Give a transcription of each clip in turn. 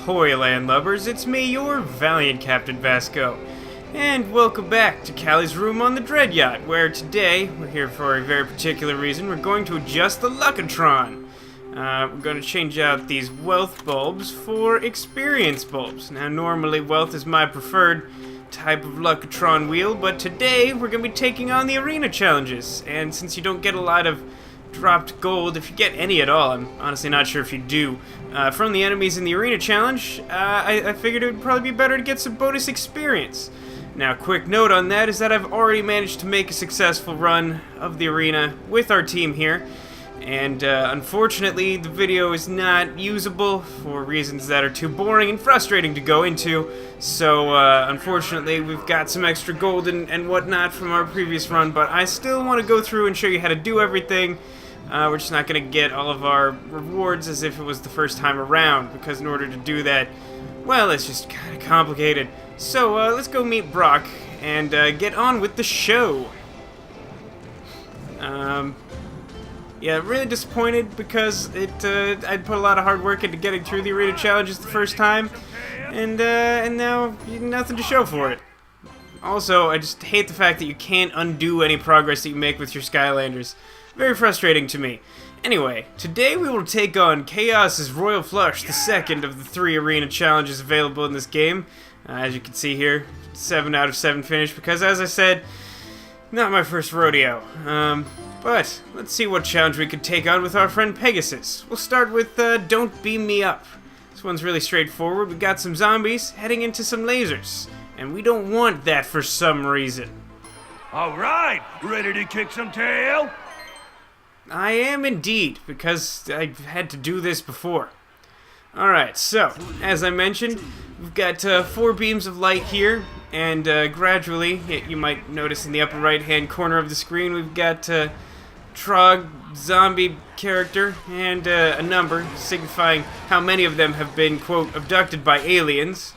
Ahoy, landlubbers, it's me, your valiant Captain Vasco. And welcome back to Callie's room on the Dread Yacht, where today, we're here for a very particular reason, we're going to adjust the luck-o-tron. We're going to change out these wealth bulbs for experience bulbs. Now, normally wealth is my preferred type of luck-o-tron wheel, but today we're going to be taking on the arena challenges. And since you don't get a lot of dropped gold, if you get any at all, I'm honestly not sure if you do, from the enemies in the arena challenge, I figured it would probably be better to get some bonus experience. Now, quick note on that is that I've already managed to make a successful run of the arena with our team here, and unfortunately the video is not usable for reasons that are too boring and frustrating to go into, so unfortunately we've got some extra gold and whatnot from our previous run, but I still want to go through and show you how to do everything. We're just not going to get all of our rewards as if it was the first time around, because in order to do that, well, it's just kind of complicated. So let's go meet Brock and get on with the show. Yeah, really disappointed because I'd put a lot of hard work into getting through the arena challenges the first time, and now nothing to show for it. Also, I just hate the fact that you can't undo any progress that you make with your Skylanders. Very frustrating to me. Anyway, today we will take on Kaos' Royal Flush, the second of the 3 arena challenges available in this game. As you can see here, 7 out of 7 finish, because as I said, not my first rodeo. But let's see what challenge we could take on with our friend Pegasus. We'll start with Don't Beam Me Up. This one's really straightforward. We got some zombies heading into some lasers, and we don't want that for some reason. Alright, ready to kick some tail? I am indeed, because I've had to do this before. Alright, so, as I mentioned, we've got 4 beams of light here, and gradually, you might notice in the upper right hand corner of the screen, we've got Trog, zombie character, and a number signifying how many of them have been, quote, abducted by aliens.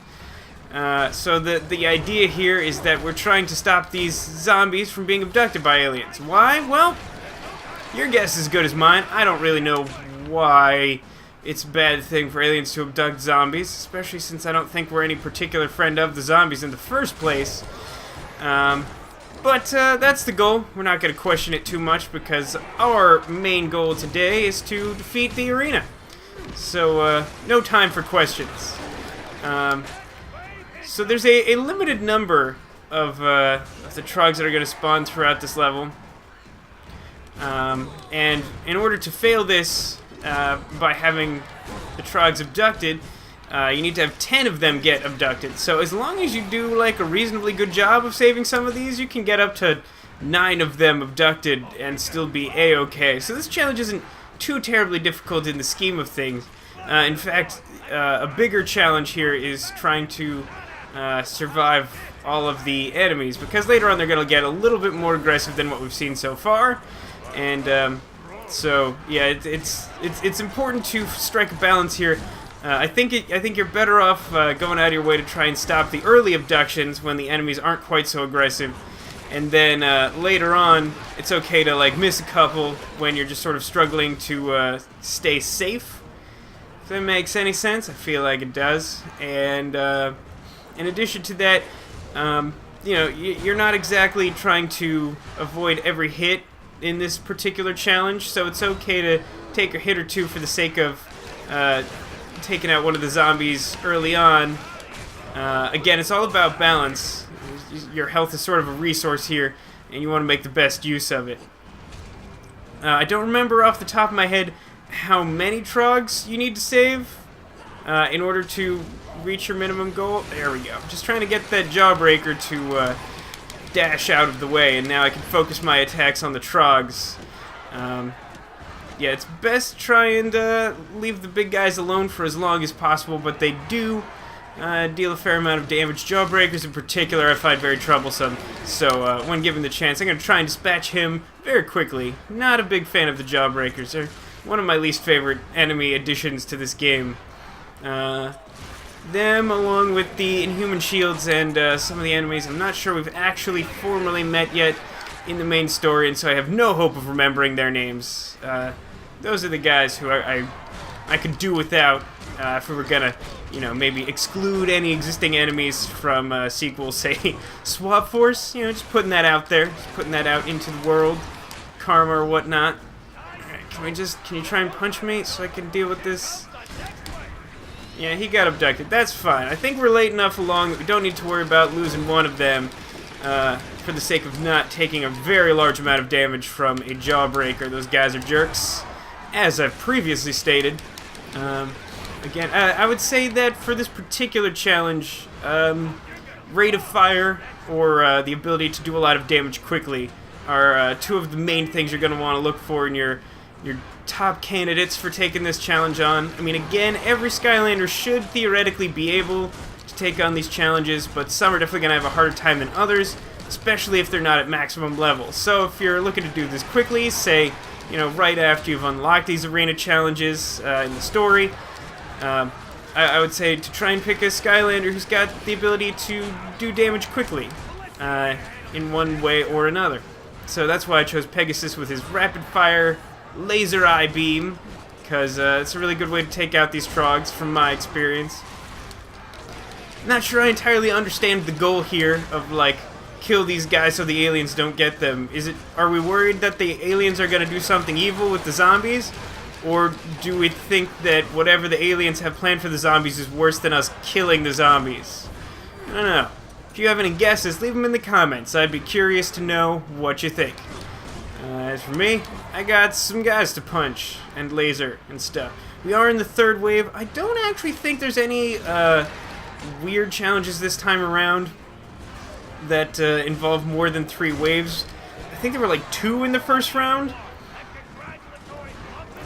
So the idea here is that we're trying to stop these zombies from being abducted by aliens. Why? Well, your guess is as good as mine. I don't really know why it's a bad thing for aliens to abduct zombies, especially since I don't think we're any particular friend of the zombies in the first place. But that's the goal. We're not going to question it too much because our main goal today is to defeat the arena. So, no time for questions. So there's a limited number of the Trogs that are going to spawn throughout this level. And in order to fail this by having the Trogs abducted, you need to have 10 of them get abducted. So as long as you do like a reasonably good job of saving some of these, you can get up to 9 of them abducted and still be a-okay. So this challenge isn't too terribly difficult in the scheme of things. In fact, a bigger challenge here is trying to survive all of the enemies, because later on they're going to get a little bit more aggressive than what we've seen so far. And so yeah, it's important to strike a balance here. I think you're better off going out of your way to try and stop the early abductions when the enemies aren't quite so aggressive, and then later on it's okay to like miss a couple when you're just sort of struggling to stay safe. If that makes any sense, I feel like it does. And in addition to that, you know, you're not exactly trying to avoid every hit in this particular challenge, so it's okay to take a hit or two for the sake of taking out one of the zombies early on. Again, it's all about balance. Your health is sort of a resource here, and you want to make the best use of it. I don't remember off the top of my head how many Trogs you need to save in order to reach your minimum goal. There we go. Just trying to get that jawbreaker to dash out of the way, and now I can focus my attacks on the Trogs. Yeah, it's best to try and leave the big guys alone for as long as possible, but they do deal a fair amount of damage. Jawbreakers in particular I find very troublesome, so when given the chance I'm going to try and dispatch him very quickly. Not a big fan of the Jawbreakers. They're one of my least favorite enemy additions to this game. Them, along with the Inhuman Shields and some of the enemies I'm not sure we've actually formally met yet in the main story, and so I have no hope of remembering their names. Those are the guys who I I could do without if we were gonna, you know, maybe exclude any existing enemies from sequels, say Swap Force. You know, just putting that out there, just putting that out into the world, karma or whatnot. Alright, can you try and punch me so I can deal with this? Yeah, he got abducted. That's fine. I think we're late enough along that we don't need to worry about losing one of them for the sake of not taking a very large amount of damage from a jawbreaker. Those guys are jerks, as I've previously stated. Again, I would say that for this particular challenge, rate of fire or the ability to do a lot of damage quickly are two of the main things you're going to want to look for in your top candidates for taking this challenge on. I mean, again, every Skylander should theoretically be able to take on these challenges, but some are definitely going to have a harder time than others, especially if they're not at maximum level. So if you're looking to do this quickly, say, you know, right after you've unlocked these arena challenges in the story, I would say to try and pick a Skylander who's got the ability to do damage quickly in one way or another. So that's why I chose Pegasus with his rapid fire laser eye beam, because it's a really good way to take out these Trogs from my experience. Not sure I entirely understand the goal here of, like, kill these guys so the aliens don't get them. Are we worried that the aliens are going to do something evil with the zombies? Or do we think that whatever the aliens have planned for the zombies is worse than us killing the zombies? I don't know. If you have any guesses, leave them in the comments. I'd be curious to know what you think. As for me, I got some guys to punch and laser and stuff. We are in the third wave. I don't actually think there's any weird challenges this time around that involve more than 3 waves. I think there were like 2 in the first round.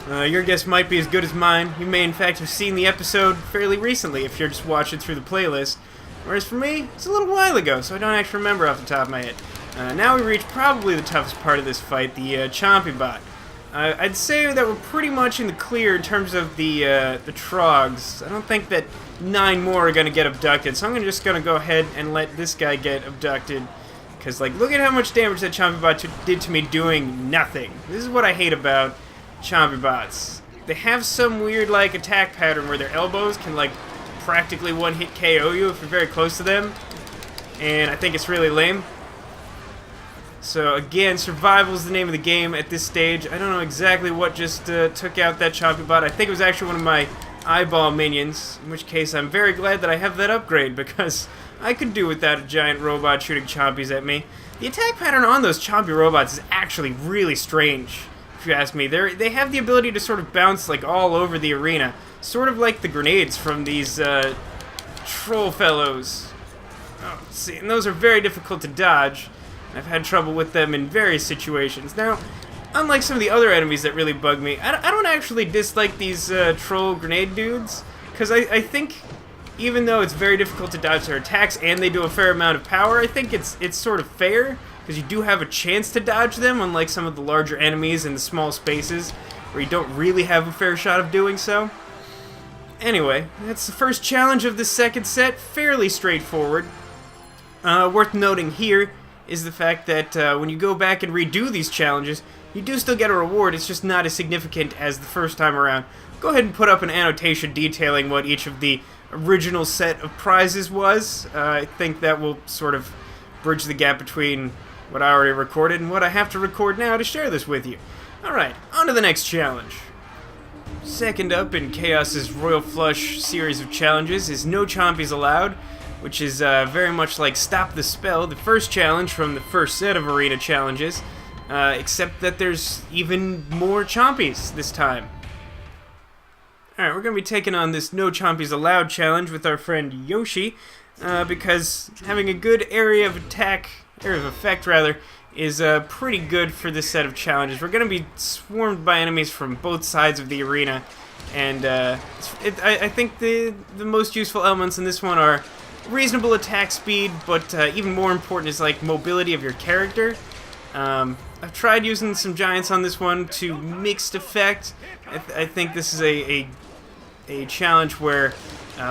Your guess might be as good as mine. You may in fact have seen the episode fairly recently if you're just watching through the playlist. Whereas for me, it's a little while ago, so I don't actually remember off the top of my head. Now we reach probably the toughest part of this fight, the Chompy bot. I'd say that we're pretty much in the clear in terms of the Trogs. I don't think that 9 more are going to get abducted, so I'm just going to go ahead and let this guy get abducted. Because, like, look at how much damage that Chompy bot did to me doing nothing. This is what I hate about Chompy bots. They have some weird, like, attack pattern where their elbows can, like, practically one-hit KO you if you're very close to them. And I think it's really lame. So again, survival is the name of the game at this stage. I don't know exactly what just took out that Chompy bot. I think it was actually one of my eyeball minions, in which case I'm very glad that I have that upgrade, because I could do without a giant robot shooting Chompies at me. The attack pattern on those Chompy robots is actually really strange, if you ask me. They have the ability to sort of bounce like all over the arena, sort of like the grenades from these troll fellows. Oh, see, and those are very difficult to dodge. I've had trouble with them in various situations. Now, unlike some of the other enemies that really bug me, I don't actually dislike these troll grenade dudes, because I think even though it's very difficult to dodge their attacks and they do a fair amount of power, I think it's sort of fair, because you do have a chance to dodge them, unlike some of the larger enemies in the small spaces, where you don't really have a fair shot of doing so. Anyway, that's the first challenge of the second set, fairly straightforward. Worth noting here is the fact that when you go back and redo these challenges, you do still get a reward. It's just not as significant as the first time around. Go ahead and put up an annotation detailing what each of the original set of prizes was. I think that will sort of bridge the gap between what I already recorded and what I have to record now to share this with you. Alright, on to the next challenge. Second up in Kaos's Royal Flush series of challenges is No Chompies Allowed, which is very much like Stop the Spell, the first challenge from the first set of arena challenges, except that there's even more Chompies this time. Alright, we're going to be taking on this No Chompies Allowed challenge with our friend Yoshi, because having a good area of effect, is pretty good for this set of challenges. We're going to be swarmed by enemies from both sides of the arena, and I think the most useful elements in this one are reasonable attack speed, but even more important is like mobility of your character. I've tried using some giants on this one to mixed effect. I think this is a challenge where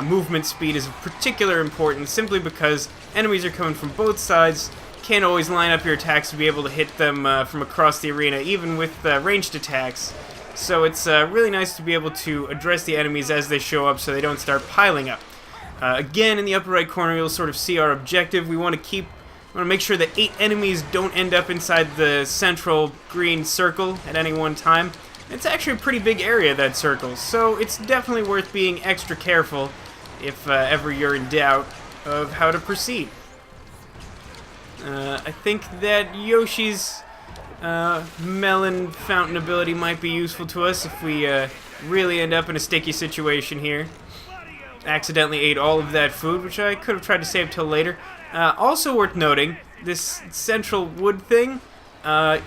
movement speed is of particular importance, simply because enemies are coming from both sides. Can't always line up your attacks to be able to hit them from across the arena, even with ranged attacks. So it's really nice to be able to address the enemies as they show up so they don't start piling up. Again, in the upper right corner, you'll sort of see our objective. We want to make sure that 8 enemies don't end up inside the central green circle at any one time. It's actually a pretty big area, that circle, so it's definitely worth being extra careful if ever you're in doubt of how to proceed. I think that Yoshi's melon fountain ability might be useful to us if we really end up in a sticky situation here. Accidentally ate all of that food, which I could have tried to save till later. Also worth noting, this central wood thing,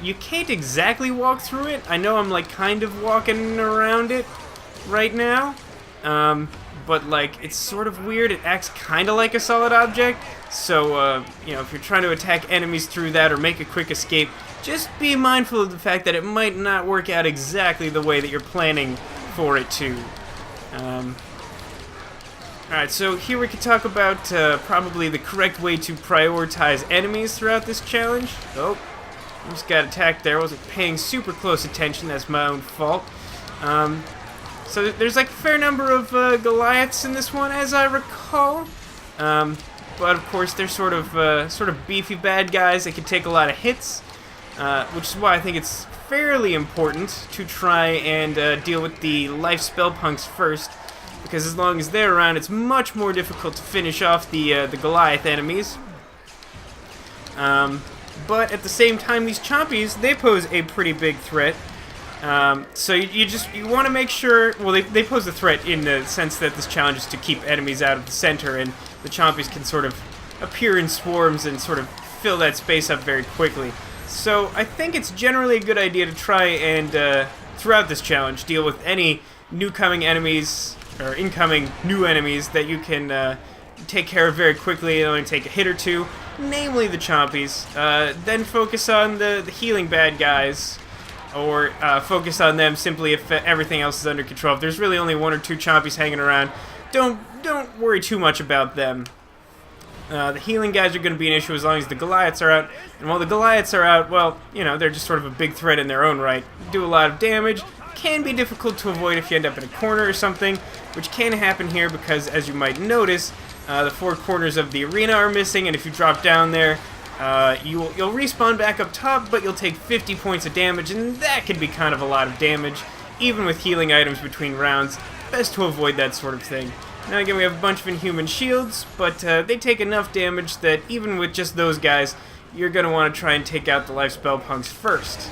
you can't exactly walk through it. I know I'm like kind of walking around it right now, but like it's sort of weird. It acts kind of like a solid object, so you know, if you're trying to attack enemies through that or make a quick escape, just be mindful of the fact that it might not work out exactly the way that you're planning for it to. Alright, so here we can talk about probably the correct way to prioritize enemies throughout this challenge. Oh, I just got attacked there. I wasn't paying super close attention. That's my own fault. So there's like a fair number of Goliaths in this one, as I recall. But of course, they're sort of beefy bad guys that can take a lot of hits, which is why I think it's fairly important to try and deal with the life spell punks first. Because as long as they're around, it's much more difficult to finish off the Goliath enemies. But at the same time, these Chompies, they pose a pretty big threat. So you want to make sure, well, they pose a threat in the sense that this challenge is to keep enemies out of the center, and the Chompies can sort of appear in swarms and sort of fill that space up very quickly. So I think it's generally a good idea to try and, throughout this challenge, deal with any new-coming enemies, or incoming new enemies that you can take care of very quickly and only take a hit or two, namely the Chompies. Then focus on the healing bad guys, or focus on them simply if everything else is under control. If there's really only 1 or 2 Chompies hanging around, don't worry too much about them. The healing guys are going to be an issue as long as the Goliaths are out, and while the Goliaths are out, well, you know, they're just sort of a big threat in their own right. Do a lot of damage. Can be difficult to avoid if you end up in a corner or something, which can happen here because, as you might notice, the 4 corners of the arena are missing, and if you drop down there, you'll respawn back up top, but you'll take 50 points of damage, and that can be kind of a lot of damage, even with healing items between rounds. Best to avoid that sort of thing. Now again, we have a bunch of inhuman shields, but they take enough damage that even with just those guys, you're going to want to try and take out the life spell punks first.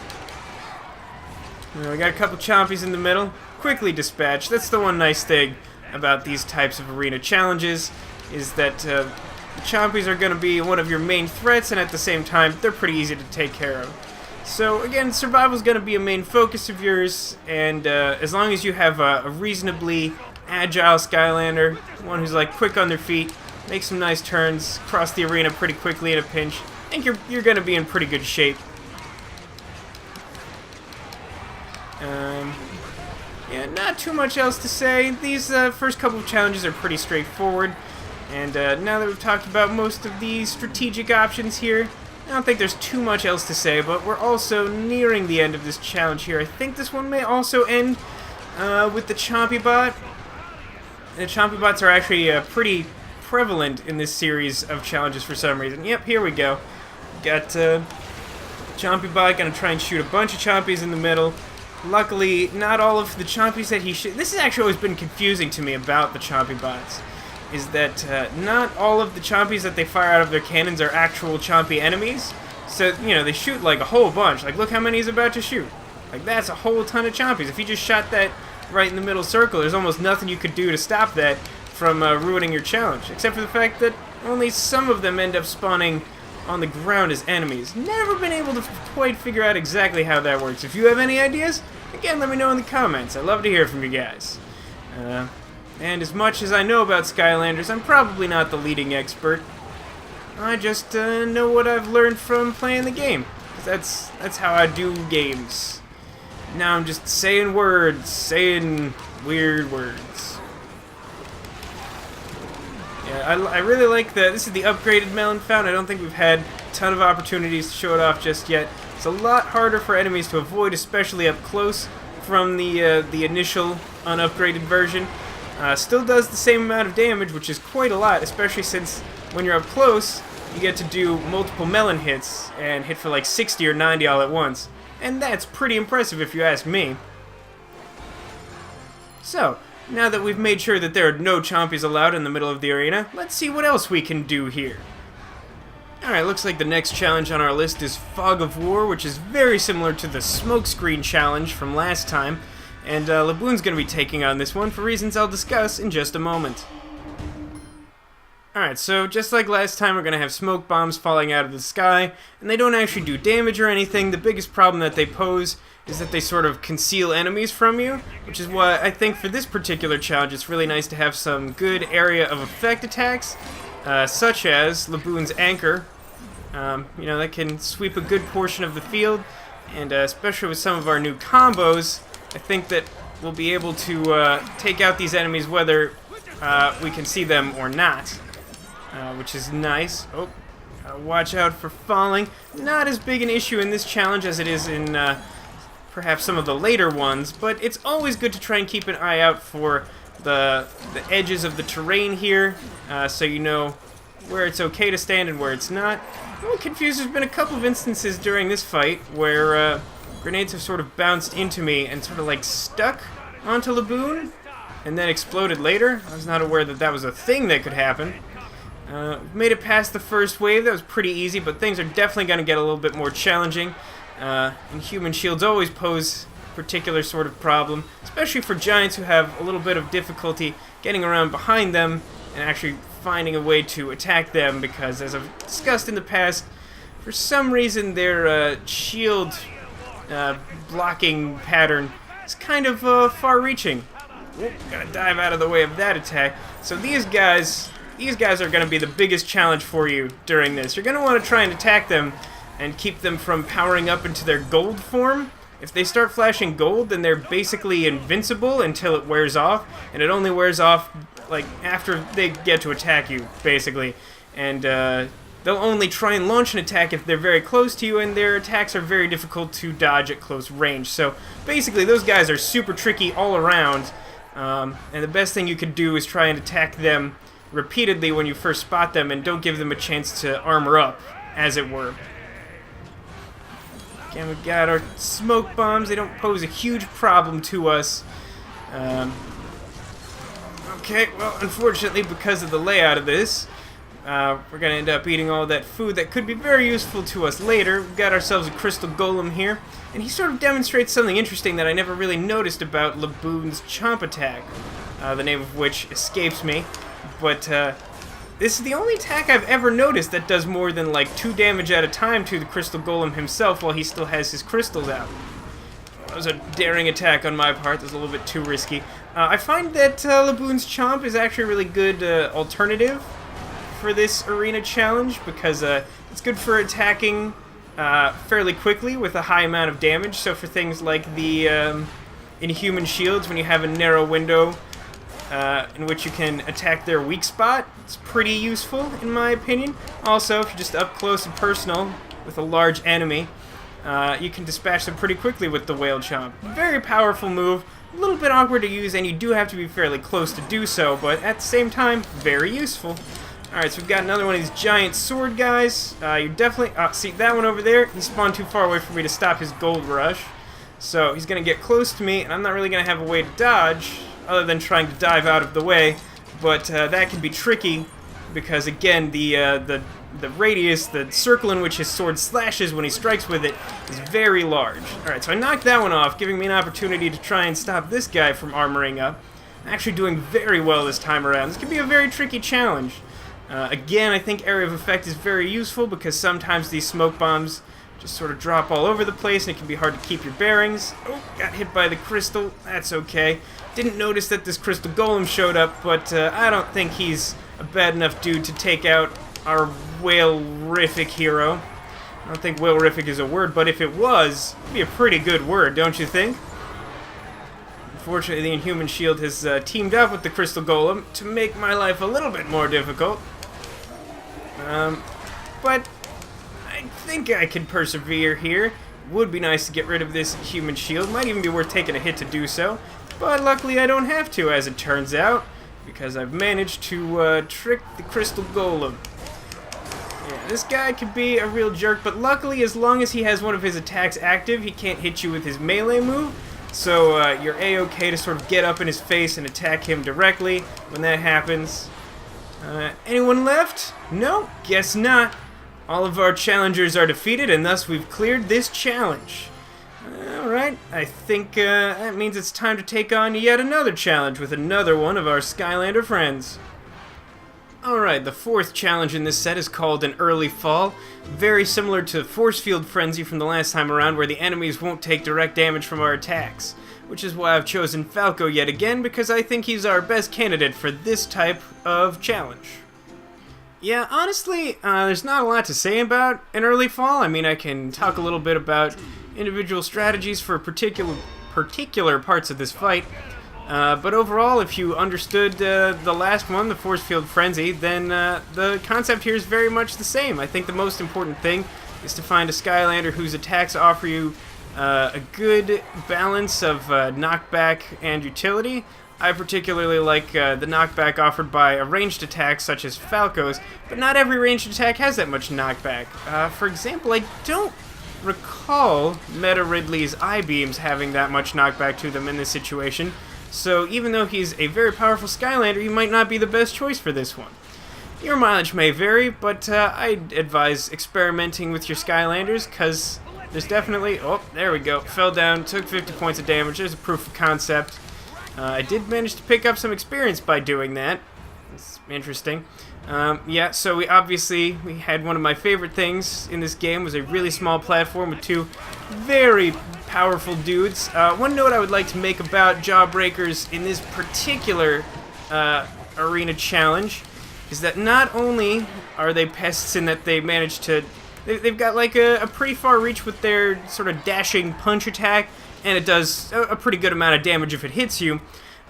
We got a couple Chompies in the middle. Quickly dispatched. That's the one nice thing about these types of arena challenges, is that the Chompies are going to be one of your main threats, and at the same time, they're pretty easy to take care of. So again, survival is going to be a main focus of yours, and as long as you have a reasonably agile Skylander, one who's like quick on their feet, make some nice turns, cross the arena pretty quickly in a pinch, I think you're going to be in pretty good shape. Yeah, not too much else to say. These first couple of challenges are pretty straightforward, and now that we've talked about most of the strategic options here, I don't think there's too much else to say, but we're also nearing the end of this challenge here. I think this one may also end with the Chompy Bot. The Chompy Bots are actually pretty prevalent in this series of challenges for some reason. Yep, here we go. Got Chompy Bot, gonna try and shoot a bunch of Chompies in the middle. Luckily, not all of the Chompies that he shoots... This has actually always been confusing to me about the Chompy Bots, is that not all of the Chompies that they fire out of their cannons are actual Chompy enemies. So, you know, they shoot like a whole bunch. Like, look how many he's about to shoot. Like, that's a whole ton of Chompies. If he just shot that right in the middle circle, there's almost nothing you could do to stop that from ruining your challenge. Except for the fact that only some of them end up spawning on the ground as enemies. Never been able to quite figure out exactly how that works. If you have any ideas, again, let me know in the comments. I'd love to hear from you guys. And as much as I know about Skylanders, I'm probably not the leading expert. I just know what I've learned from playing the game. That's how I do games. Now I'm just saying words, saying weird words. Yeah, I really like that. This is the upgraded melon fountain. I don't think we've had a ton of opportunities to show it off just yet. It's a lot harder for enemies to avoid, especially up close. from the initial unupgraded version. Still does the same amount of damage, which is quite a lot, especially since when you're up close, you get to do multiple melon hits and hit for like 60 or 90 all at once. And that's pretty impressive if you ask me. So, now that we've made sure that there are no Chompies allowed in the middle of the arena, let's see what else we can do here. Alright, looks like the next challenge on our list is Fog of War, which is very similar to the Smokescreen challenge from last time. And Laboon's going to be taking on this one for reasons I'll discuss in just a moment. Alright, so just like last time, we're going to have smoke bombs falling out of the sky, and they don't actually do damage or anything. The biggest problem that they pose is that they sort of conceal enemies from you, which is why I think for this particular challenge it's really nice to have some good area of effect attacks, such as Laboon's Anchor. You know, that can sweep a good portion of the field, and especially with some of our new combos, I think that we'll be able to take out these enemies whether we can see them or not. Which is nice. Oh, gotta watch out for falling. Not as big an issue in this challenge as it is in perhaps some of the later ones, but it's always good to try and keep an eye out for the edges of the terrain here, so you know where it's okay to stand and where it's not. I'm a little confused. There's been a couple of instances during this fight where grenades have sort of bounced into me and sort of like stuck onto Laboon and then exploded later. I was not aware that that was a thing that could happen. Made it past the first wave. That was pretty easy, but things are definitely going to get a little bit more challenging. And human shields always pose a particular sort of problem, especially for giants who have a little bit of difficulty getting around behind them and actually finding a way to attack them, because as I've discussed in the past, for some reason their shield blocking pattern is kind of far-reaching. Gotta dive out of the way of that attack. So these guys are going to be the biggest challenge for you during this. You're going to want to try and attack them and keep them from powering up into their gold form. If they start flashing gold, then they're basically invincible until it wears off, and it only wears off like after they get to attack you, basically. And they'll only try and launch an attack if they're very close to you, and their attacks are very difficult to dodge at close range. So basically, those guys are super tricky all around, and the best thing you could do is try and attack them repeatedly when you first spot them, and don't give them a chance to armor up, as it were. Again, we've got our smoke bombs. They don't pose a huge problem to us. Okay, well, unfortunately, because of the layout of this, we're going to end up eating all that food that could be very useful to us later. We've got ourselves a crystal golem here, and he sort of demonstrates something interesting that I never really noticed about Laboon's Chomp attack, the name of which escapes me. But this is the only attack I've ever noticed that does more than like 2 damage at a time to the crystal golem himself while he still has his crystals out. That was a daring attack on my part. That was a little bit too risky. I find that Laboon's Chomp is actually a really good alternative for this arena challenge, because it's good for attacking fairly quickly with a high amount of damage. So for things like the Inhuman shields, when you have a narrow window in which you can attack their weak spot, it's pretty useful in my opinion. Also, if you're just up close and personal with a large enemy, you can dispatch them pretty quickly with the Whale Chomp. Very powerful move, a little bit awkward to use, and you do have to be fairly close to do so, but at the same time, very useful. Alright, so we've got another one of these giant sword guys. You definitely... see, that one over there, he spawned too far away for me to stop his gold rush. So he's going to get close to me, and I'm not really going to have a way to dodge, other than trying to dive out of the way. But that can be tricky, because again, the radius, the circle in which his sword slashes when he strikes with it, is very large. Alright, so I knocked that one off, giving me an opportunity to try and stop this guy from armoring up. I'm actually doing very well this time around. This can be a very tricky challenge. Again, I think area of effect is very useful, because sometimes these smoke bombs just sort of drop all over the place, and it can be hard to keep your bearings. Oh, got hit by the crystal. That's okay. Didn't notice that this crystal golem showed up, but I don't think he's a bad enough dude to take out our whale-rific hero. I don't think whale-rific is a word, but if it was, it'd be a pretty good word, don't you think? Unfortunately, the Inhuman Shield has teamed up with the crystal golem to make my life a little bit more difficult. But I think I can persevere here. would be nice to get rid of this human shield. Might even be worth taking a hit to do so. But luckily I don't have to, as it turns out, because I've managed to trick the crystal golem. Yeah, this guy could be a real jerk, but luckily as long as he has one of his attacks active, he can't hit you with his melee move. So you're A-okay to sort of get up in his face and attack him directly when that happens. Anyone left? No? Guess not. All of our challengers are defeated, and thus we've cleared this challenge. Alright, I think that means it's time to take on yet another challenge with another one of our Skylander friends. Alright, the fourth challenge in this set is called an early fall. Very similar to Force Field Frenzy from the last time around, where the enemies won't take direct damage from our attacks. Which is why I've chosen Falco yet again, because I think he's our best candidate for this type of challenge. Yeah, honestly, there's not a lot to say about an early fall. I mean, I can talk a little bit about individual strategies for particular parts of this fight. But overall, if you understood the last one, the Force Field Frenzy, then the concept here is very much the same. I think the most important thing is to find a Skylander whose attacks offer you a good balance of knockback and utility. I particularly like the knockback offered by a ranged attack such as Falco's, but not every ranged attack has that much knockback. For example, I don't recall Meta Ridley's I-beams having that much knockback to them in this situation, so even though he's a very powerful Skylander, he might not be the best choice for this one. Your mileage may vary, but I'd advise experimenting with your Skylanders, because there's definitely... Oh, there we go. Fell down, took 50 points of damage. There's a proof of concept. I did manage to pick up some experience by doing that. It's interesting. Yeah, so we had one of my favorite things in this game was a really small platform with two very powerful dudes. One note I would like to make about Jawbreakers in this particular arena challenge is that not only are they pests in that they manage to... They've got like a pretty far reach with their sort of dashing punch attack, and it does a pretty good amount of damage if it hits you,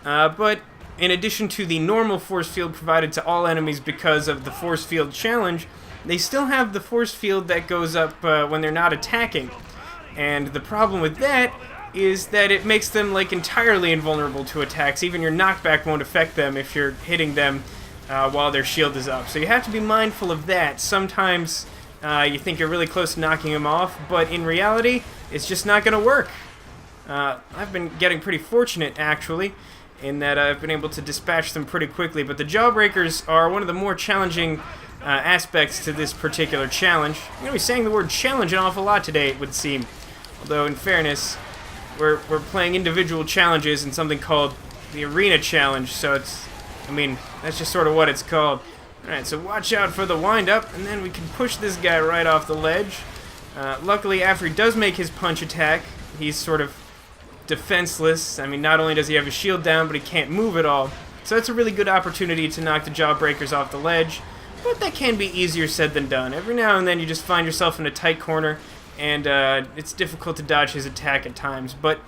but in addition to the normal force field provided to all enemies because of the force field challenge, they still have the force field that goes up when they're not attacking. And the problem with that is that it makes them like entirely invulnerable to attacks. Even your knockback won't affect them if you're hitting them while their shield is up. So you have to be mindful of that. Sometimes you think you're really close to knocking them off, but in reality, it's just not going to work. I've been getting pretty fortunate, actually, in that I've been able to dispatch them pretty quickly, but the Jawbreakers are one of the more challenging aspects to this particular challenge. I'm going to be saying the word challenge an awful lot today, it would seem. Although, in fairness, we're playing individual challenges in something called the Arena Challenge, so it's... I mean, that's just sort of what it's called. Alright, so watch out for the wind-up, and then we can push this guy right off the ledge. Luckily, after he does make his punch attack, he's sort of defenseless. I mean, not only does he have his shield down, but he can't move at all. So it's a really good opportunity to knock the Jawbreakers off the ledge, but that can be easier said than done. Every now and then you just find yourself in a tight corner, and it's difficult to dodge his attack at times. But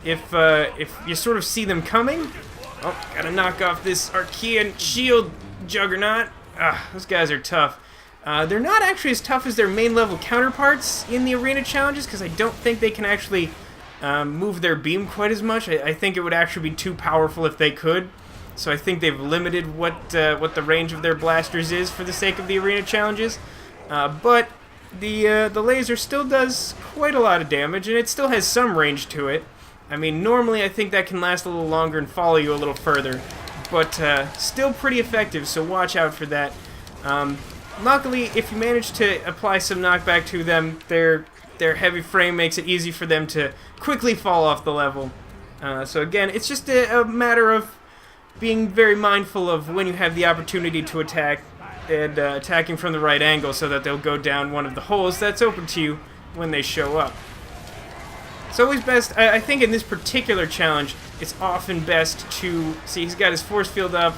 if you sort of see them coming... Oh, gotta knock off this Archean shield juggernaut. Those guys are tough. They're not actually as tough as their main level counterparts in the arena challenges, because I don't think they can actually move their beam quite as much. I think it would actually be too powerful if they could. So I think they've limited what the range of their blasters is for the sake of the arena challenges. But the laser still does quite a lot of damage, and it still has some range to it. I mean, normally I think that can last a little longer and follow you a little further, but still pretty effective, so watch out for that. Luckily, if you manage to apply some knockback to them, their heavy frame makes it easy for them to quickly fall off the level. So again, it's just a matter of being very mindful of when you have the opportunity to attack, and attacking from the right angle so that they'll go down one of the holes that's open to you when they show up. It's always best, I think in this particular challenge, it's often best to... See, he's got his force field up,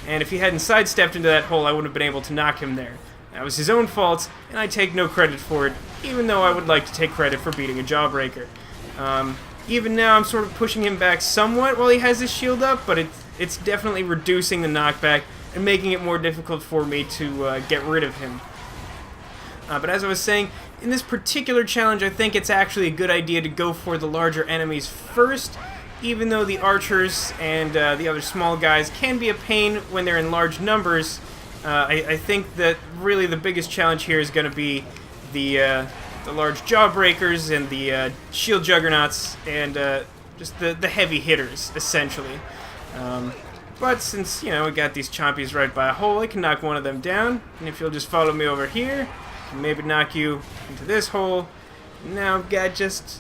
and if he hadn't sidestepped into that hole, I wouldn't have been able to knock him there. That was his own fault, and I take no credit for it, even though I would like to take credit for beating a Jawbreaker. Even now, I'm sort of pushing him back somewhat while he has his shield up, but it's definitely reducing the knockback and making it more difficult for me to get rid of him. But as I was saying, In this particular challenge, I think it's actually a good idea to go for the larger enemies first, even though the archers and the other small guys can be a pain when they're in large numbers. I think that really the biggest challenge here is going to be the large jawbreakers and the shield juggernauts and just the heavy hitters, essentially. But since, you know, we got these chompies right by a hole, I can knock one of them down. And if you'll just follow me over here, I can maybe knock you into this hole. Now I've got just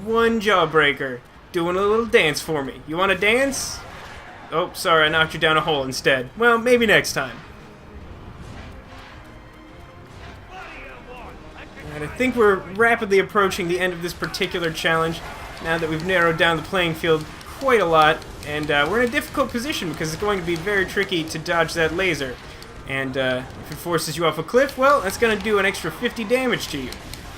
one jawbreaker doing a little dance for me. You want to dance? Oh, sorry, I knocked you down a hole instead. Well, maybe next time. And I think we're rapidly approaching the end of this particular challenge now that we've narrowed down the playing field quite a lot, and we're in a difficult position because it's going to be very tricky to dodge that laser. And if it forces you off a cliff, well, that's going to do an extra 50 damage to you.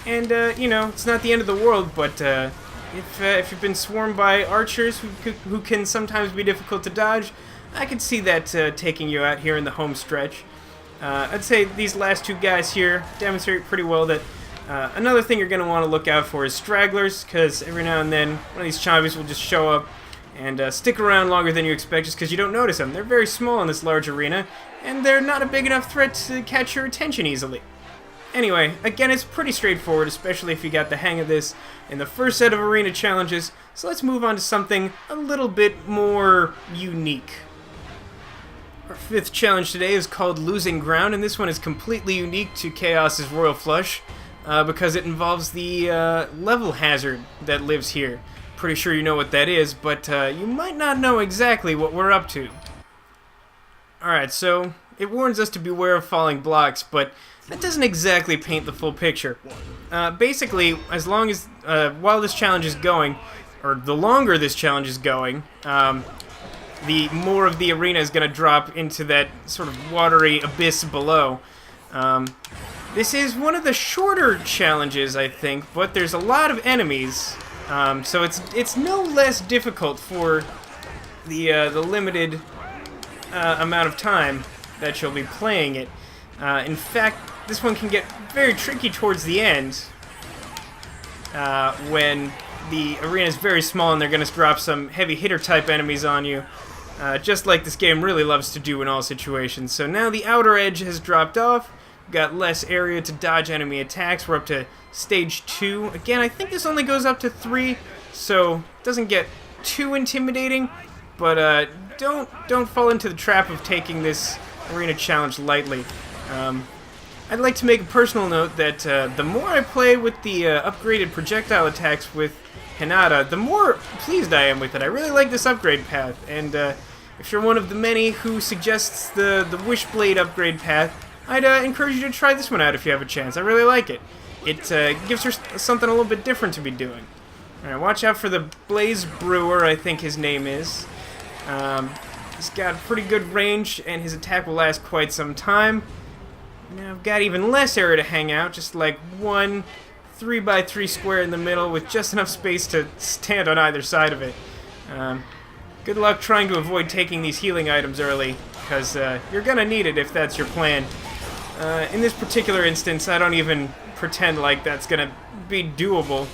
And, you know, it's not the end of the world, but if you've been swarmed by archers who can sometimes be difficult to dodge, I could see that taking you out here in the home stretch. I'd say these last two guys here demonstrate pretty well that another thing you're going to want to look out for is stragglers, because every now and then one of these chompies will just show up and stick around longer than you expect just because you don't notice them. They're very small in this large arena, and they're not a big enough threat to catch your attention easily. Anyway, again, it's pretty straightforward, especially if you got the hang of this in the first set of arena challenges, so let's move on to something a little bit more unique. Our fifth challenge today is called Losing Ground, and this one is completely unique to Kaos's Royal Flush because it involves the level hazard that lives here. Pretty sure you know what that is, but you might not know exactly what we're up to. Alright, so it warns us to beware of falling blocks, but that doesn't exactly paint the full picture. Basically, as long as, while this challenge is going, or the longer this challenge is going, the more of the arena is going to drop into that sort of watery abyss below. This is one of the shorter challenges, I think, but there's a lot of enemies, so it's no less difficult for the limited amount of time that you'll be playing it. In fact, this one can get very tricky towards the end when the arena is very small and they're going to drop some heavy hitter type enemies on you, just like this game really loves to do in all situations. So now the outer edge has dropped off. We've got less area to dodge enemy attacks. We're up to stage 2. Again, I think this only goes up to 3, so it doesn't get too intimidating, but don't fall into the trap of taking this arena challenge lightly. I'd like to make a personal note that the more I play with the upgraded projectile attacks with Hinata, the more pleased I am with it. I really like this upgrade path, and if you're one of the many who suggests the Wishblade upgrade path, I'd encourage you to try this one out if you have a chance. I really like it. It gives her something a little bit different to be doing. Alright, watch out for the Blaze Brewer, I think his name is. He's got pretty good range, and his attack will last quite some time. Now I've got even less area to hang out, just like one 3x3 square in the middle with just enough space to stand on either side of it. Good luck trying to avoid taking these healing items early, because you're gonna need it if that's your plan. In this particular instance, I don't even pretend like that's gonna be doable.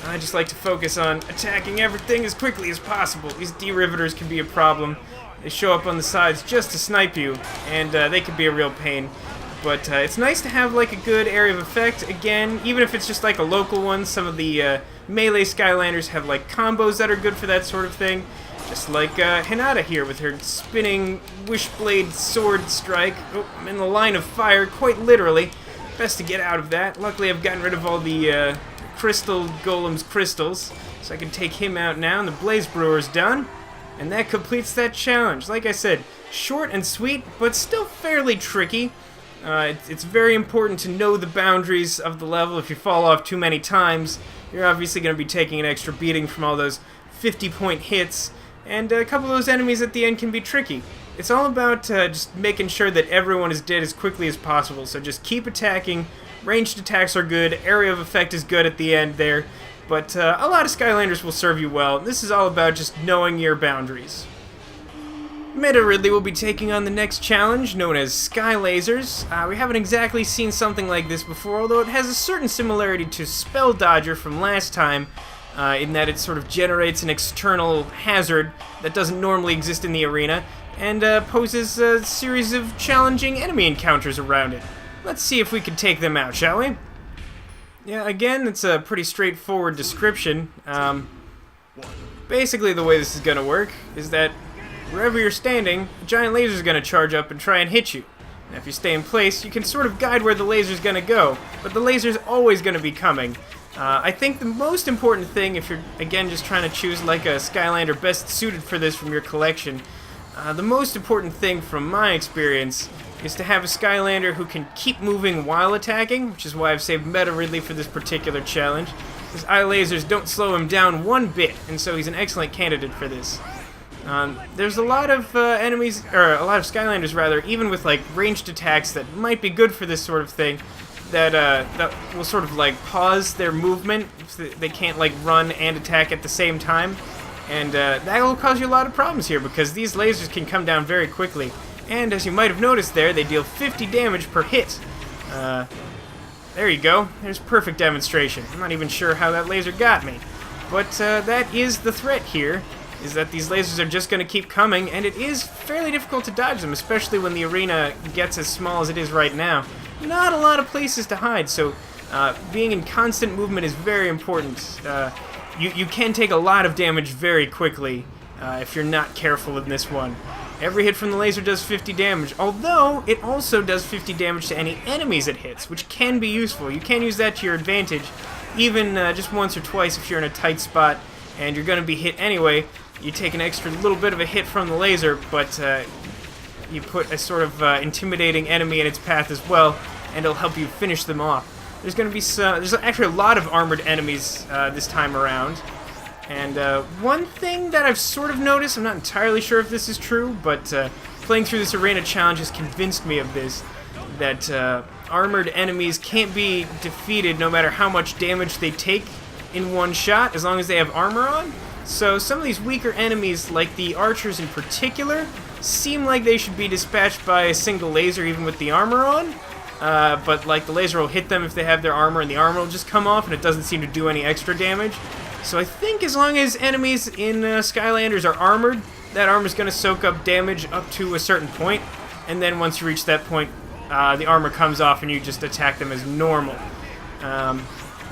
I just like to focus on attacking everything as quickly as possible. These derivators can be a problem. They show up on the sides just to snipe you, and they can be a real pain. But it's nice to have like a good area of effect. Again, even if it's just like a local one, some of the melee Skylanders have like combos that are good for that sort of thing. Just like Hinata here with her spinning Wishblade sword strike. Oh, I'm in the line of fire, quite literally. Best to get out of that. Luckily I've gotten rid of all the Crystal Golem's crystals, so I can take him out now, and the Blaze Brewer's done. And that completes that challenge. Like I said, short and sweet, but still fairly tricky. It's very important to know the boundaries of the level. If you fall off too many times, you're obviously going to be taking an extra beating from all those 50-point hits, and a couple of those enemies at the end can be tricky. It's all about just making sure that everyone is dead as quickly as possible, so just keep attacking. Ranged attacks are good, area of effect is good at the end there, but a lot of Skylanders will serve you well. This is all about just knowing your boundaries. Meta Ridley will be taking on the next challenge, known as Sky Lasers. We haven't exactly seen something like this before, although it has a certain similarity to Spell Dodger from last time, in that it sort of generates an external hazard that doesn't normally exist in the arena, and poses a series of challenging enemy encounters around it. Let's see if we can take them out, shall we? Yeah, again, it's a pretty straightforward description. Basically, the way this is going to work is that wherever you're standing, a giant laser is going to charge up and try and hit you. Now, if you stay in place, you can sort of guide where the laser's going to go, but the laser's always going to be coming. I think the most important thing, if you're, again, just trying to choose like a Skylander best suited for this from your collection, the most important thing from my experience is to have a Skylander who can keep moving while attacking, which is why I've saved Meta Ridley for this particular challenge. His eye lasers don't slow him down one bit, and so he's an excellent candidate for this. There's a lot of enemies, or a lot of Skylanders rather, even with like ranged attacks that might be good for this sort of thing, that will sort of like pause their movement if they can't like run and attack at the same time, and that will cause you a lot of problems here because these lasers can come down very quickly, and as you might have noticed there, they deal 50 damage per hit. There you go. There's perfect demonstration. I'm not even sure how that laser got me, but that is the threat here. Is that these lasers are just going to keep coming, and it is fairly difficult to dodge them, especially when the arena gets as small as it is right now. Not a lot of places to hide, so being in constant movement is very important. You can take a lot of damage very quickly if you're not careful in this one. Every hit from the laser does 50 damage, although it also does 50 damage to any enemies it hits, which can be useful. You can use that to your advantage, even just once or twice if you're in a tight spot and you're going to be hit anyway. You take an extra little bit of a hit from the laser, but you put a sort of intimidating enemy in its path as well, and it'll help you finish them off. There's going to be there's actually a lot of armored enemies this time around, and one thing that I've sort of noticed, I'm not entirely sure if this is true, but playing through this arena challenge has convinced me of this, that armored enemies can't be defeated no matter how much damage they take in one shot, as long as they have armor on. So some of these weaker enemies, like the archers in particular, seem like they should be dispatched by a single laser even with the armor on, but like the laser will hit them if they have their armor and the armor will just come off and it doesn't seem to do any extra damage. So I think as long as enemies in Skylanders are armored, that armor is going to soak up damage up to a certain point, and then once you reach that point, the armor comes off and you just attack them as normal.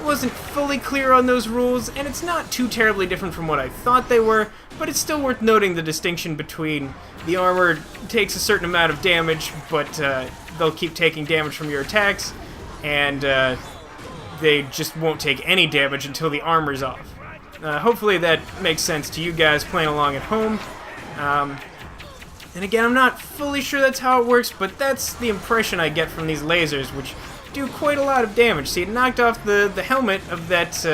Wasn't fully clear on those rules, and it's not too terribly different from what I thought they were, but it's still worth noting the distinction between the armor takes a certain amount of damage, but they'll keep taking damage from your attacks, and they just won't take any damage until the armor's off. Hopefully that makes sense to you guys playing along at home. And again, I'm not fully sure that's how it works, but that's the impression I get from these lasers, which do quite a lot of damage. See, it knocked off the helmet of that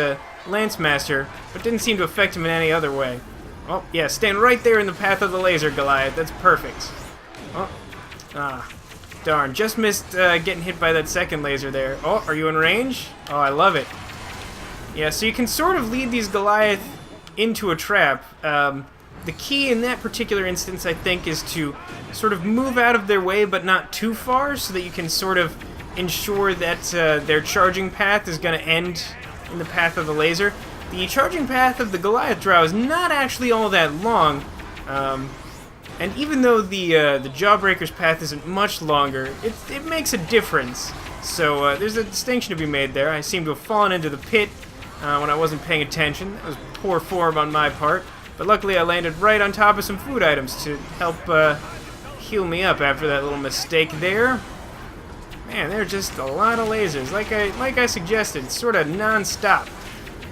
Lance Master, but didn't seem to affect him in any other way. Oh, yeah, stand right there in the path of the laser, Goliath. That's perfect. Oh, darn. Just missed getting hit by that second laser there. Oh, are you in range? Oh, I love it. Yeah, so you can sort of lead these Goliath into a trap. The key in that particular instance, I think, is to sort of move out of their way, but not too far, so that you can sort of ensure that their charging path is going to end in the path of the laser. The charging path of the Goliath Drow is not actually all that long, and even though the Jawbreaker's path isn't much longer, it makes a difference. So there's a distinction to be made there. I seem to have fallen into the pit when I wasn't paying attention. That was poor form on my part, but luckily I landed right on top of some food items to help heal me up after that little mistake there. Man, there are just a lot of lasers. Like I suggested, it's sort of non-stop.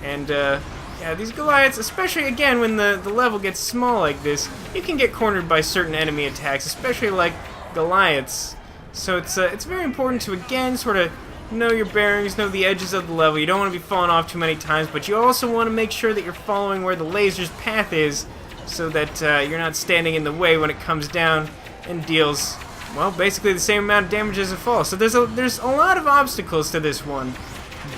And, yeah, these Goliaths, especially, again, when the level gets small like this, you can get cornered by certain enemy attacks, especially like Goliaths. So it's very important to, again, sort of know your bearings, know the edges of the level. You don't want to be falling off too many times, but you also want to make sure that you're following where the laser's path is, so that you're not standing in the way when it comes down and deals, well, basically the same amount of damage as it falls. So there's a lot of obstacles to this one,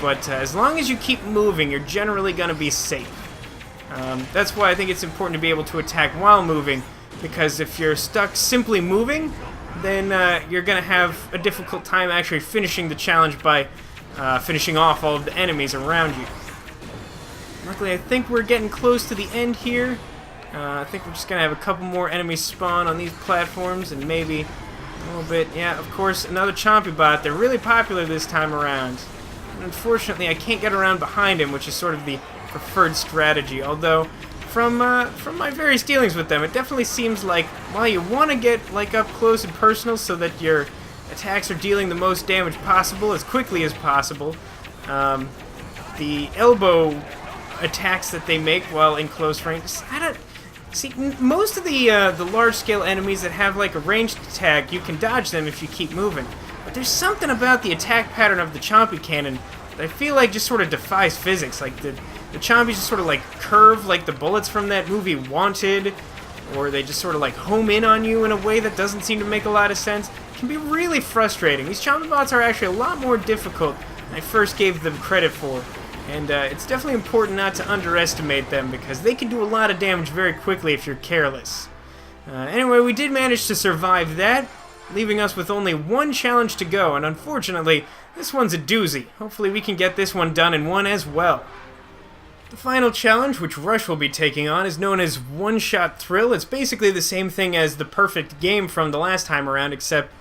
but as long as you keep moving, you're generally going to be safe. That's why I think it's important to be able to attack while moving, because if you're stuck simply moving, then you're going to have a difficult time actually finishing the challenge by finishing off all of the enemies around you. Luckily, I think we're getting close to the end here. I think we're just going to have a couple more enemies spawn on these platforms, and maybe a little bit, yeah, of course, another Chompy bot. They're really popular this time around. And unfortunately, I can't get around behind him, which is sort of the preferred strategy, although from my various dealings with them, it definitely seems like, while you want to get like up close and personal so that your attacks are dealing the most damage possible as quickly as possible, the elbow attacks that they make while in close range, most of the large-scale enemies that have like a ranged attack, you can dodge them if you keep moving. But there's something about the attack pattern of the Chompy cannon that I feel like just sort of defies physics. Like the Chompies just sort of like curve like the bullets from that movie Wanted, or they just sort of like home in on you in a way that doesn't seem to make a lot of sense. It can be really frustrating. These Chompy bots are actually a lot more difficult than I first gave them credit for. And it's definitely important not to underestimate them, because they can do a lot of damage very quickly if you're careless. Anyway, we did manage to survive that, leaving us with only one challenge to go, and unfortunately, this one's a doozy. Hopefully we can get this one done in one as well. The final challenge, which Rush will be taking on, is known as One Shot Thrill. It's basically the same thing as the perfect game from the last time around, except,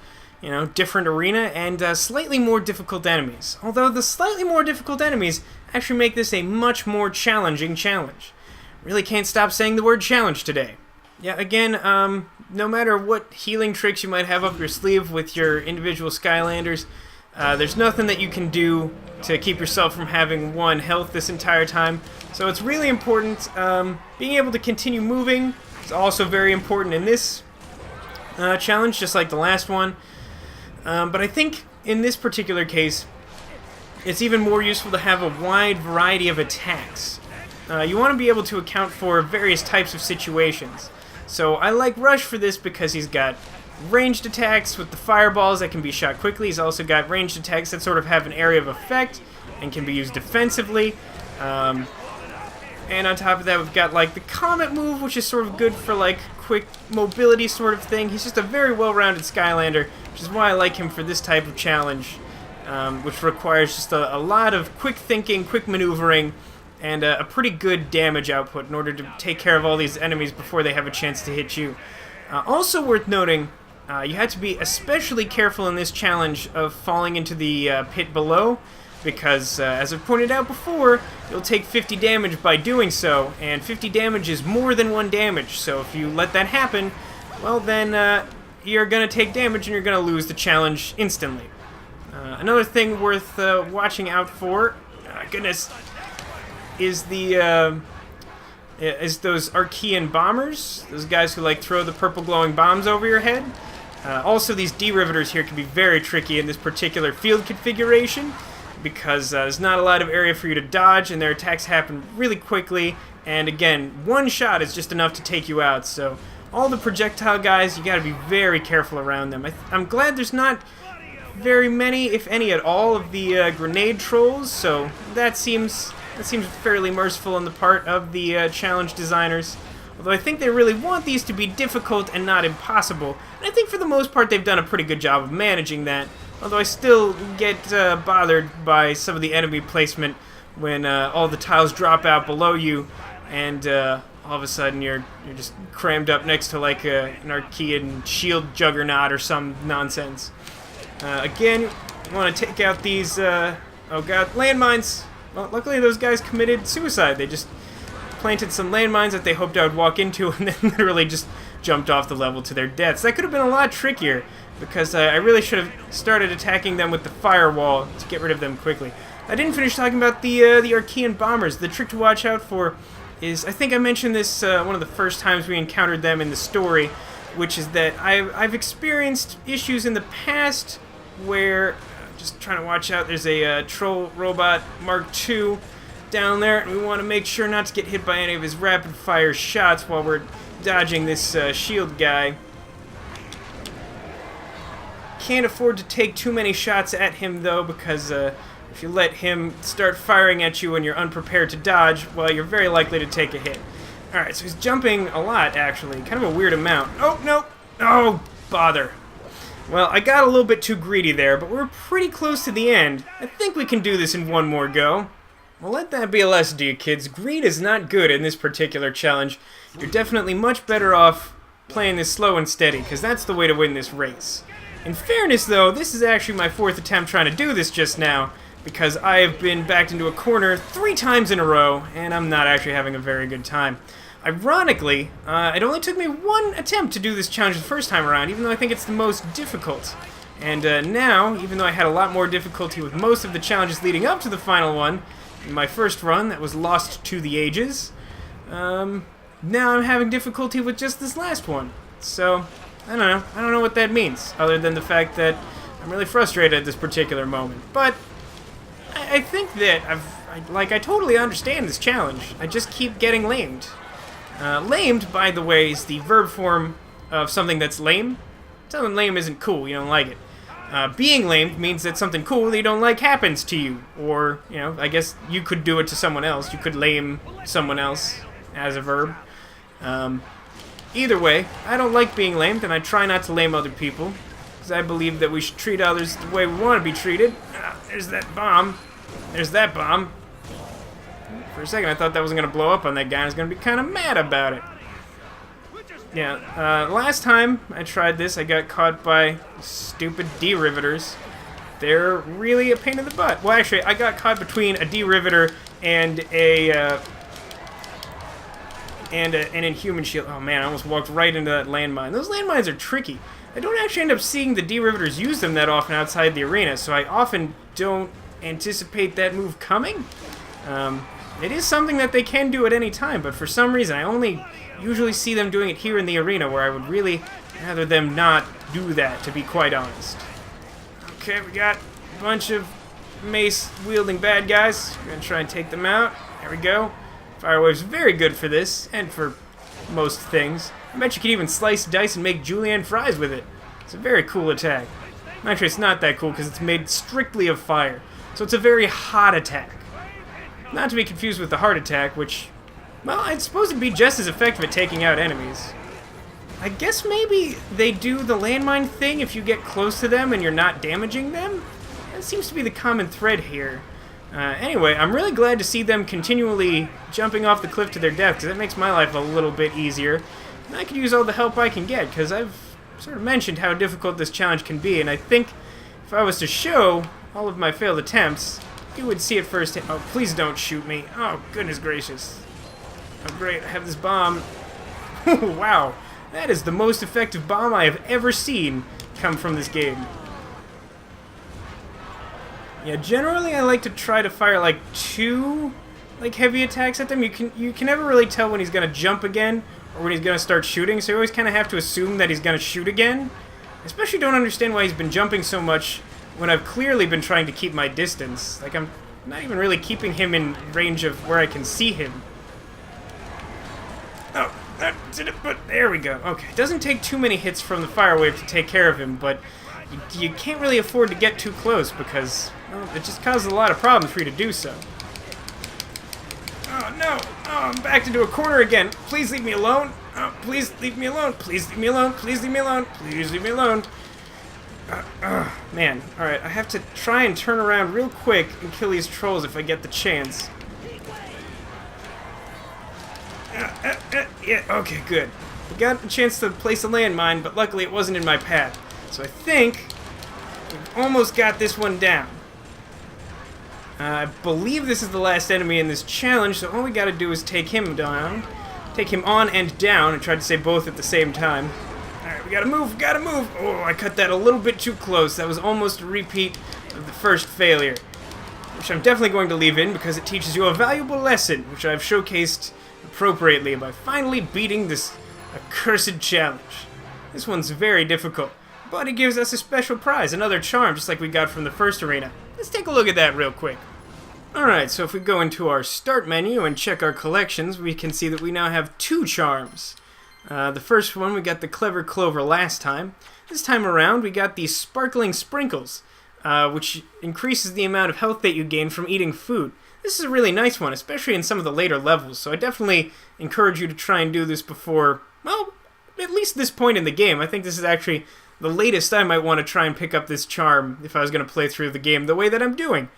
you know, different arena and slightly more difficult enemies. Although the slightly more difficult enemies actually make this a much more challenging challenge. Really can't stop saying the word challenge today. Yeah, again, no matter what healing tricks you might have up your sleeve with your individual Skylanders, there's nothing that you can do to keep yourself from having 1 health this entire time. So it's really important. Being able to continue moving is also very important in this challenge, just like the last one. But I think in this particular case, it's even more useful to have a wide variety of attacks. You want to be able to account for various types of situations. So I like Rush for this because he's got ranged attacks with the fireballs that can be shot quickly. He's also got ranged attacks that sort of have an area of effect and can be used defensively. And on top of that, we've got like the Comet move, which is sort of good for like quick mobility sort of thing. He's just a very well-rounded Skylander, which is why I like him for this type of challenge, which requires just a lot of quick thinking, quick maneuvering, and a pretty good damage output in order to take care of all these enemies before they have a chance to hit you. Also worth noting, you have to be especially careful in this challenge of falling into the pit below, because as I've pointed out before, you'll take 50 damage by doing so, and 50 damage is more than 1 damage, so if you let that happen, well then you're going to take damage and you're going to lose the challenge instantly. Another thing worth watching out for, goodness, is the is those Archean bombers, those guys who like throw the purple glowing bombs over your head. Also, these D-Riveters here can be very tricky in this particular field configuration, because there's not a lot of area for you to dodge, and their attacks happen really quickly, and again, 1 shot is just enough to take you out, so all the projectile guys, you gotta be very careful around them. I'm glad there's not very many, if any at all, of the grenade trolls, so that seems fairly merciful on the part of the challenge designers. Although I think they really want these to be difficult and not impossible, and I think for the most part they've done a pretty good job of managing that. Although I still get bothered by some of the enemy placement when all the tiles drop out below you, and all of a sudden you're just crammed up next to like an Archean shield juggernaut or some nonsense. Again, you want to take out these, oh god, landmines. Well, luckily those guys committed suicide. They just planted some landmines that they hoped I would walk into and then literally just jumped off the level to their deaths. That could have been a lot trickier, because I really should have started attacking them with the firewall to get rid of them quickly. I didn't finish talking about the Archean bombers. The trick to watch out for is, I think I mentioned this one of the first times we encountered them in the story, which is that I've experienced issues in the past where, just trying to watch out, there's a Troll Robot Mark II down there, and we want to make sure not to get hit by any of his rapid-fire shots while we're dodging this shield guy. Can't afford to take too many shots at him, though, because if you let him start firing at you when you're unprepared to dodge, well, you're very likely to take a hit. Alright, so he's jumping a lot, actually. Kind of a weird amount. Oh, no! Oh, bother. Well, I got a little bit too greedy there, but we're pretty close to the end. I think we can do this in one more go. Well, let that be a lesson to you kids. Greed is not good in this particular challenge. You're definitely much better off playing this slow and steady, because that's the way to win this race. In fairness, though, this is actually my 4th attempt trying to do this just now, because I have been backed into a corner 3 times in a row, and I'm not actually having a very good time. Ironically, it only took me 1 attempt to do this challenge the first time around, even though I think it's the most difficult. And now, even though I had a lot more difficulty with most of the challenges leading up to the final one, in my first run that was lost to the ages, now I'm having difficulty with just this last one. So, I don't know what that means, other than the fact that I'm really frustrated at this particular moment. But I think that I totally understand this challenge. I just keep getting lamed. Lamed, by the way, is the verb form of something that's lame. Something lame isn't cool, you don't like it. Being lamed means that something cool that you don't like happens to you. Or, I guess you could do it to someone else. You could lame someone else as a verb. Either way, I don't like being lamed, and I try not to lame other people. Because I believe that we should treat others the way we want to be treated. There's that bomb. There's that bomb. For a second, I thought that wasn't going to blow up on that guy. I was going to be kind of mad about it. Yeah, last time I tried this, I got caught by stupid D-riveters. They're really a pain in the butt. Well, actually, I got caught between a D-riveter and an inhuman shield. Oh man, I almost walked right into that landmine. Those landmines are tricky. I don't actually end up seeing the D-riveters use them that often outside the arena, so I often don't anticipate that move coming. It is something that they can do at any time, but for some reason I only usually see them doing it here in the arena, where I would really rather them not do that, to be quite honest. Okay, we got a bunch of mace-wielding bad guys. We're gonna try and take them out. There we go. Fire Wave's very good for this, and for most things. I bet you could even slice, dice, and make julienne fries with it. It's a very cool attack. Actually, it's not that cool, because it's made strictly of fire. So it's a very hot attack. Not to be confused with the heart attack, which, well, I'd suppose it'd be just as effective at taking out enemies. I guess maybe they do the landmine thing if you get close to them and you're not damaging them? That seems to be the common thread here. Anyway, I'm really glad to see them continually jumping off the cliff to their death, because that makes my life a little bit easier. And I could use all the help I can get, because I've sort of mentioned how difficult this challenge can be, and I think if I was to show all of my failed attempts, you would see it first. Oh, please don't shoot me. Oh, goodness gracious. Oh, great, I have this bomb. Wow, that is the most effective bomb I have ever seen come from this game. Yeah, generally I like to try to fire like 2 heavy attacks at them. You can never really tell when he's gonna jump again or when he's gonna start shooting, so you always kind of have to assume that he's gonna shoot again. I especially don't understand why he's been jumping so much when I've clearly been trying to keep my distance. Like, I'm not even really keeping him in range of where I can see him. Oh, that did it, but there we go. Okay, it doesn't take too many hits from the fire wave to take care of him, but you can't really afford to get too close because, well, it just causes a lot of problems for you to do so. Oh, no! Oh, I'm backed into a corner again. Please leave me alone. Oh, please leave me alone. Please leave me alone. Please leave me alone. Please leave me alone. Man. Alright, I have to try and turn around real quick and kill these trolls if I get the chance. Yeah, okay, good. I got a chance to place a landmine, but luckily it wasn't in my path. So I think we've almost got this one down. I believe this is the last enemy in this challenge, so all we gotta do is take him down. Take him on and down, and try to say both at the same time. Alright, we gotta move, gotta move! Oh, I cut that a little bit too close. That was almost a repeat of the first failure. Which I'm definitely going to leave in, because it teaches you a valuable lesson, which I've showcased appropriately by finally beating this accursed challenge. This one's very difficult, but it gives us a special prize, another charm, just like we got from the first arena. Let's take a look at that real quick. Alright, so if we go into our start menu and check our collections, we can see that we now have 2 charms. The first one, we got the Clever Clover last time. This time around, we got the Sparkling Sprinkles, which increases the amount of health that you gain from eating food. this is a really nice one, especially in some of the later levels, so I definitely encourage you to try and do this before, well, at least this point in the game. I think this is actually the latest I might want to try and pick up this charm if I was going to play through the game the way that I'm doing.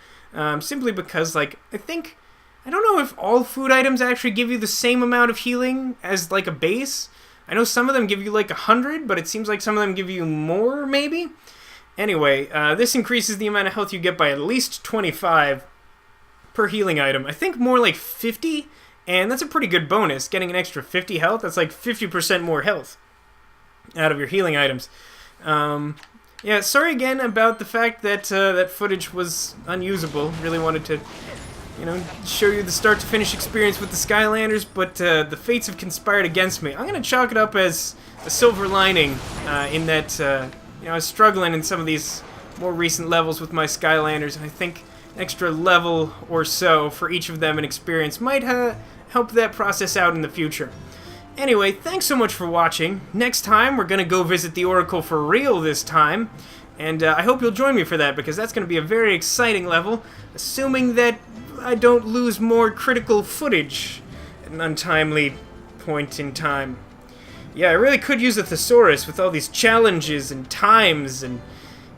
Simply because, like, I don't know if all food items actually give you the same amount of healing as, like, a base. I know some of them give you, like, 100, but it seems like some of them give you more, maybe? Anyway, this increases the amount of health you get by at least 25 per healing item. I think more like 50, and that's a pretty good bonus. Getting an extra 50 health, that's like 50% more health out of your healing items. Yeah, sorry again about the fact that that footage was unusable. Really wanted to, you know, show you the start to finish experience with the Skylanders, but the fates have conspired against me. I'm going to chalk it up as a silver lining in that, you know, I was struggling in some of these more recent levels with my Skylanders, and I think an extra level or so for each of them in experience might help that process out in the future. Anyway, thanks so much for watching. Next time, we're going to go visit the Oracle for real this time, and I hope you'll join me for that, because that's going to be a very exciting level, assuming that I don't lose more critical footage at an untimely point in time. Yeah, I really could use a thesaurus with all these challenges and times and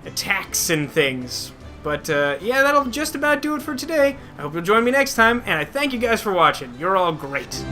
attacks and things. But, yeah, that'll just about do it for today. I hope you'll join me next time, and I thank you guys for watching. You're all great.